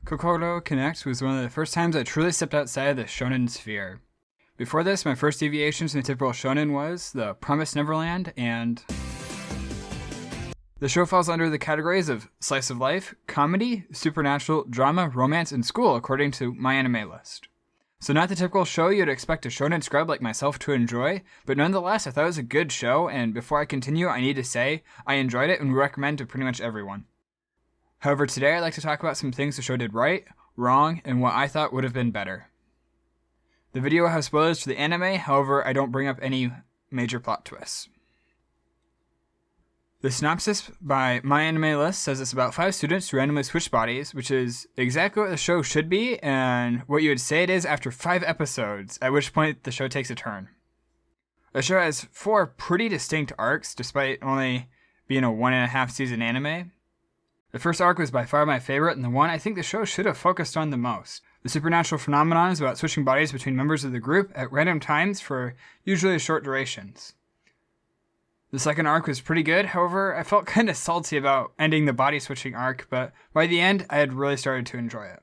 Kokoro Connect was one of the first times I truly stepped outside of the shonen sphere. Before this, my first deviations from the typical shonen was The Promised Neverland, and the show falls under the categories of slice of life, comedy, supernatural, drama, romance, and school according to my anime list. So not the typical show you'd expect a shonen scrub like myself to enjoy, but nonetheless I thought it was a good show, and before I continue I need to say I enjoyed it and would recommend to pretty much everyone. However, today I'd like to talk about some things the show did right, wrong, and what I thought would have been better. The video will have spoilers for the anime, however I don't bring up any major plot twists. The synopsis by My Anime List says it's about 5 students who randomly switch bodies, which is exactly what the show should be, and what you would say it is after 5 episodes, at which point the show takes a turn. The show has 4 pretty distinct arcs, despite only being a 1.5 season anime. The first arc was by far my favorite, and the one I think the show should have focused on the most. The supernatural phenomenon is about switching bodies between members of the group at random times for usually short durations. The second arc was pretty good, however, I felt kind of salty about ending the body switching arc, but by the end, I had really started to enjoy it.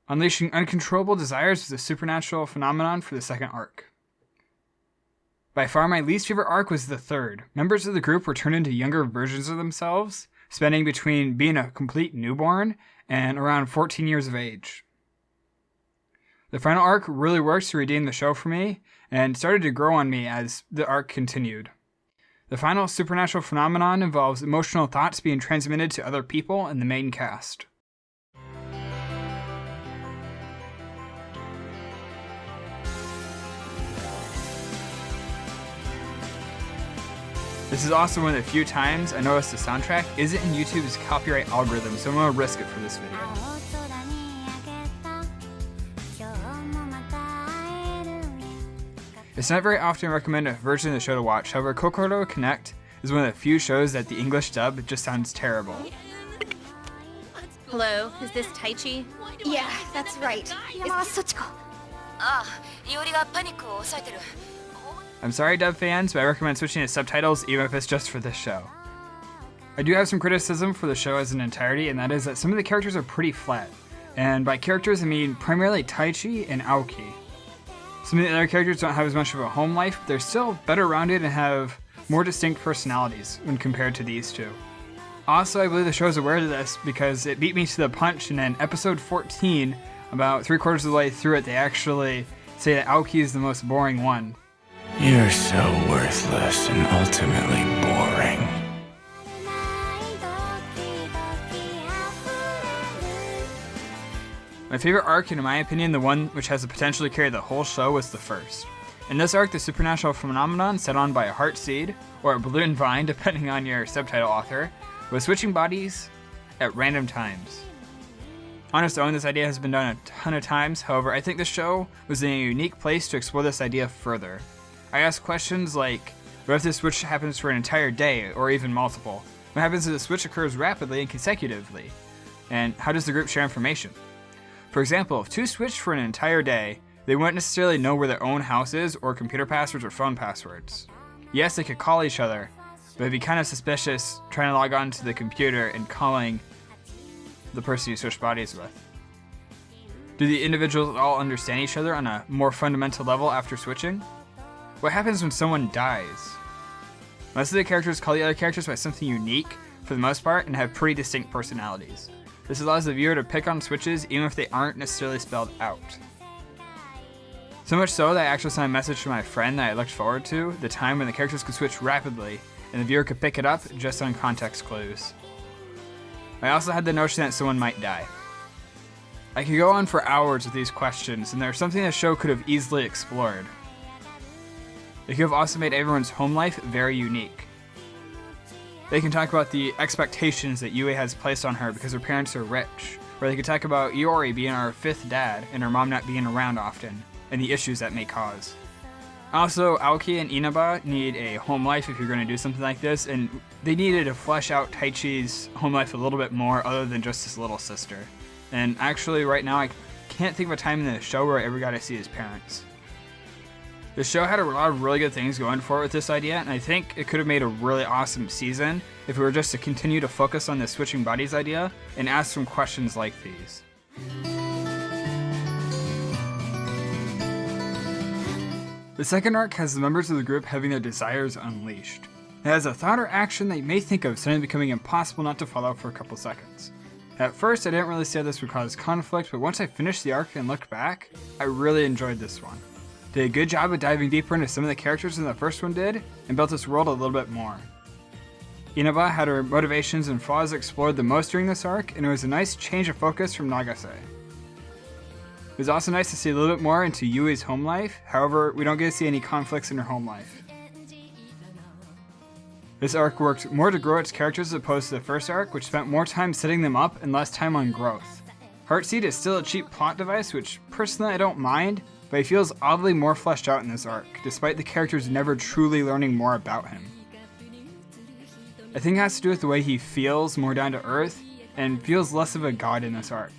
Unleashing uncontrollable desires was a supernatural phenomenon for the second arc. By far my least favorite arc was the third. Members of the group were turned into younger versions of themselves, spending between being a complete newborn and around 14 years of age. The final arc really works to redeem the show for me, and started to grow on me as the arc continued. The final supernatural phenomenon involves emotional thoughts being transmitted to other people in the main cast. This is also one of the few times I noticed the soundtrack isn't in YouTube's copyright algorithm, so I'm going to risk it for this video. It's not very often I recommend a version of the show to watch, however Kokoro Connect is one of the few shows that the English dub just sounds terrible. Hello, is this Taichi? Yeah, that's right. I'm sorry dub fans, but I recommend switching to subtitles even if it's just for this show. I do have some criticism for the show as an entirety, and that is that some of the characters are pretty flat. And by characters I mean primarily Taichi and Aoki. Some of the other characters don't have as much of a home life, but they're still better rounded and have more distinct personalities when compared to these two. Also, I believe the show is aware of this because it beat me to the punch, and in episode 14, about 3/4 of the way through it, they actually say that Aoki is the most boring one. You're so worthless and ultimately boring. My favorite arc, and in my opinion the one which has the potential to carry the whole show, was the first. In this arc, the supernatural phenomenon set on by a heart seed, or a balloon vine depending on your subtitle author, was switching bodies at random times. On its own, this idea has been done a ton of times, however, I think the show was in a unique place to explore this idea further. I asked questions like, what if this switch happens for an entire day, or even multiple? What happens if the switch occurs rapidly and consecutively? And how does the group share information? For example, if 2 switched for an entire day, they wouldn't necessarily know where their own house is, or computer passwords or phone passwords. Yes, they could call each other, but it'd be kind of suspicious trying to log on to the computer and calling the person you switched bodies with. Do the individuals all understand each other on a more fundamental level after switching? What happens when someone dies? Most of the characters call the other characters by something unique, for the most part, and have pretty distinct personalities. This allows the viewer to pick on switches even if they aren't necessarily spelled out. So much so that I actually sent a message to my friend that I looked forward to, the time when the characters could switch rapidly, and the viewer could pick it up just on context clues. I also had the notion that someone might die. I could go on for hours with these questions, and there's something the show could have easily explored. It could have also made everyone's home life very unique. They can talk about the expectations that Yue has placed on her because her parents are rich, or they could talk about Iori being our 5th dad and her mom not being around often, and the issues that may cause. Also, Aoki and Inaba need a home life if you're going to do something like this, and they needed to flesh out Taichi's home life a little bit more other than just his little sister. And actually, right now, I can't think of a time in the show where I ever got to see his parents. The show had a lot of really good things going for it with this idea, and I think it could have made a really awesome season if we were just to continue to focus on the switching bodies idea and ask some questions like these. The second arc has the members of the group having their desires unleashed. It has a thought or action that you may think of suddenly becoming impossible not to follow for a couple seconds. At first, I didn't really see how this would cause conflict, but once I finished the arc and looked back, I really enjoyed this one. Did a good job of diving deeper into some of the characters than the first one did, and built this world a little bit more. Inaba had her motivations and flaws explored the most during this arc, and it was a nice change of focus from Nagase. It was also nice to see a little bit more into Yui's home life, however, we don't get to see any conflicts in her home life. This arc worked more to grow its characters as opposed to the first arc, which spent more time setting them up and less time on growth. Heartseed is still a cheap plot device, which personally I don't mind, but he feels oddly more fleshed out in this arc, despite the characters never truly learning more about him. I think it has to do with the way he feels more down to earth, and feels less of a god in this arc.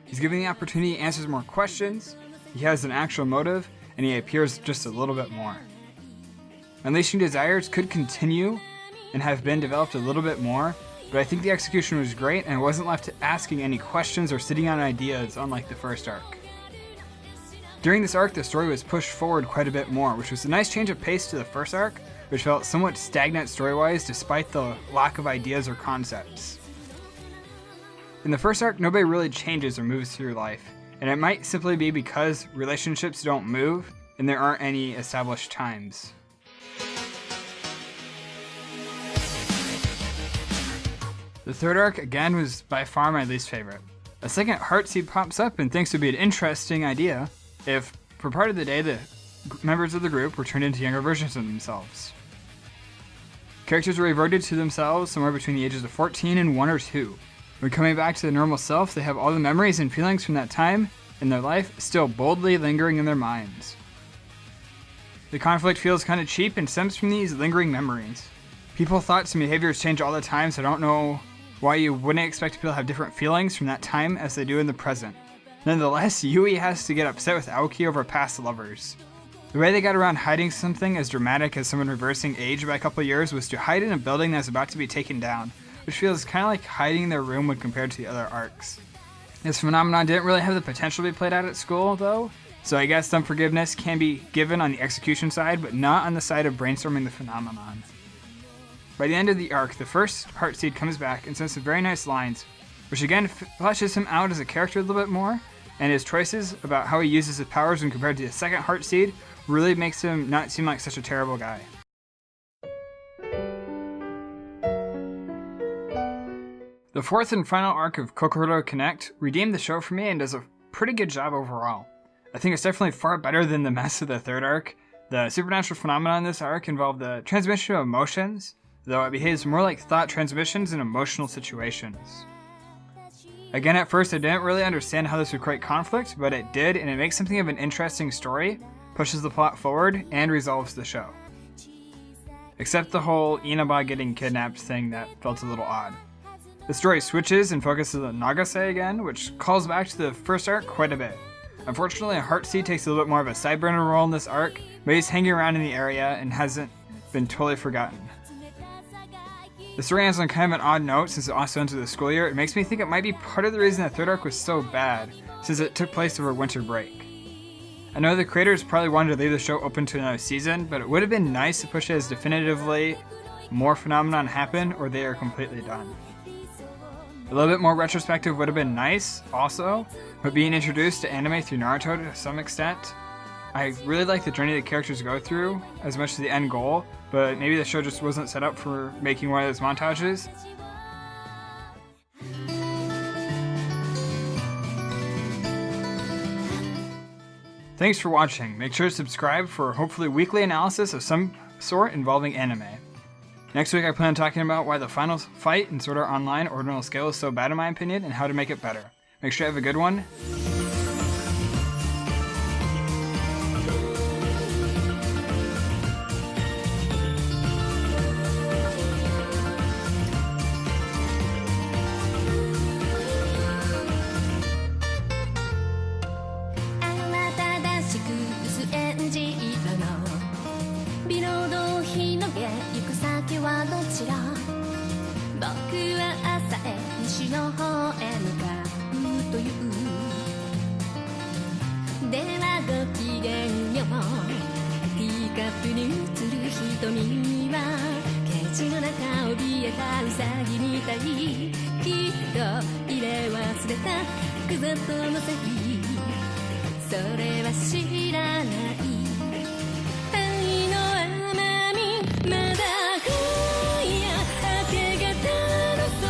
He's given the opportunity, answers more questions, he has an actual motive, and he appears just a little bit more. Unleashing Desires could continue and have been developed a little bit more, but I think the execution was great and it wasn't left asking any questions or sitting on ideas unlike the first arc. During this arc, the story was pushed forward quite a bit more, which was a nice change of pace to the first arc, which felt somewhat stagnant story-wise despite the lack of ideas or concepts. In the first arc, nobody really changes or moves through life, and it might simply be because relationships don't move and there aren't any established times. The third arc, again, was by far my least favorite. A second Heartseed pops up and thinks it would be an interesting idea if, for part of the day, the members of the group were turned into younger versions of themselves. Characters were reverted to themselves somewhere between the ages of 14 and 1 or 2. When coming back to their normal self, they have all the memories and feelings from that time in their life still boldly lingering in their minds. The conflict feels kind of cheap and stems from these lingering memories. People thoughts and behaviors change all the time, so I don't know why you wouldn't expect people to have different feelings from that time as they do in the present. Nonetheless, Yui has to get upset with Aoki over past lovers. The way they got around hiding something as dramatic as someone reversing age by a couple years was to hide in a building that's about to be taken down, which feels kind of like hiding in their room when compared to the other arcs. This phenomenon didn't really have the potential to be played out at school, though, so I guess some forgiveness can be given on the execution side, but not on the side of brainstorming the phenomenon. By the end of the arc, the first Heartseed comes back and says some very nice lines, which again fleshes him out as a character a little bit more, and his choices about how he uses his powers when compared to the second Heartseed really makes him not seem like such a terrible guy. The fourth and final arc of Kokoro Connect redeemed the show for me and does a pretty good job overall. I think it's definitely far better than the mess of the third arc. The supernatural phenomena in this arc involved the transmission of emotions, though it behaves more like thought transmissions in emotional situations. Again, at first I didn't really understand how this would create conflict, but it did, and it makes something of an interesting story, pushes the plot forward, and resolves the show. Except the whole Inaba getting kidnapped thing that felt a little odd. The story switches and focuses on Nagase again, which calls back to the first arc quite a bit. Unfortunately, Heartseed takes a little bit more of a sideburner role in this arc, but he's hanging around in the area and hasn't been totally forgotten. The story ends on kind of an odd note since it also ends with the school year. It makes me think it might be part of the reason the third arc was so bad, since it took place over winter break. I know the creators probably wanted to leave the show open to another season, but it would have been nice to push it as definitively more phenomenon happen or they are completely done. A little bit more retrospective would have been nice also, but being introduced to anime through Naruto to some extent, I really like the journey the characters go through as much as the end goal, but maybe the show just wasn't set up for making one of those montages. Thanks for watching. Make sure to subscribe for hopefully weekly analysis of some sort involving anime. Next week I plan on talking about why the final fight in Sword Art Online Ordinal Scale is so bad in my opinion and how to make it better. Make sure you have a good one. 兎みたいきっと入れ忘れたクザとのせいそれは知らない愛の甘みまだ今夜明け方の空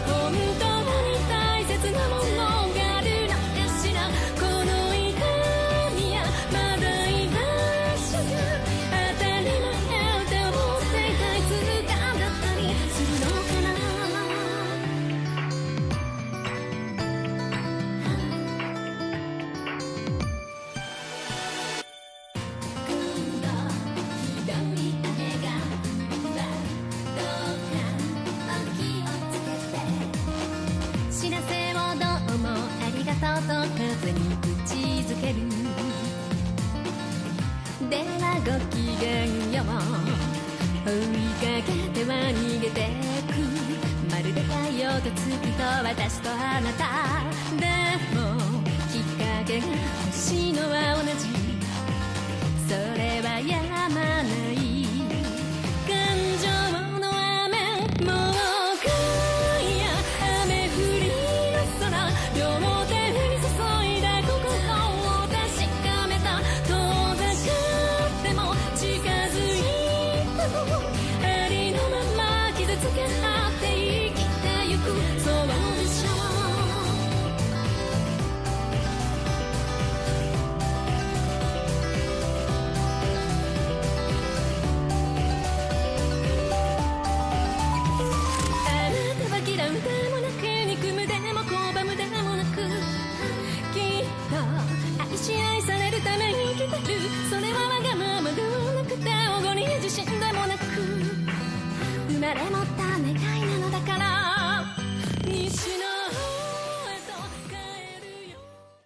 本当に大切なものがあるのかしらこの痛みやまだ居場所が当たり前って思っていたいつかだったりするのかな今度ひどい雨がどうかお気をつけて知らせをどうもありがとうと風に打ちづけるではごきげんよう追いかけては逃げてくまるで太陽と月と私とあなたでもきっかけが欲しいのは同じそれはやまない感情の雨もう今夜雨降りの空両手に注いだ心を確かめた遠ざかっても近づいたのありのまま傷つけ合って生きてゆくそうでしょうあなたは嫌うでもなく憎むでも拒むでもなくきっと愛し愛されるために生きてるそれはわがままではなくておごりに自信で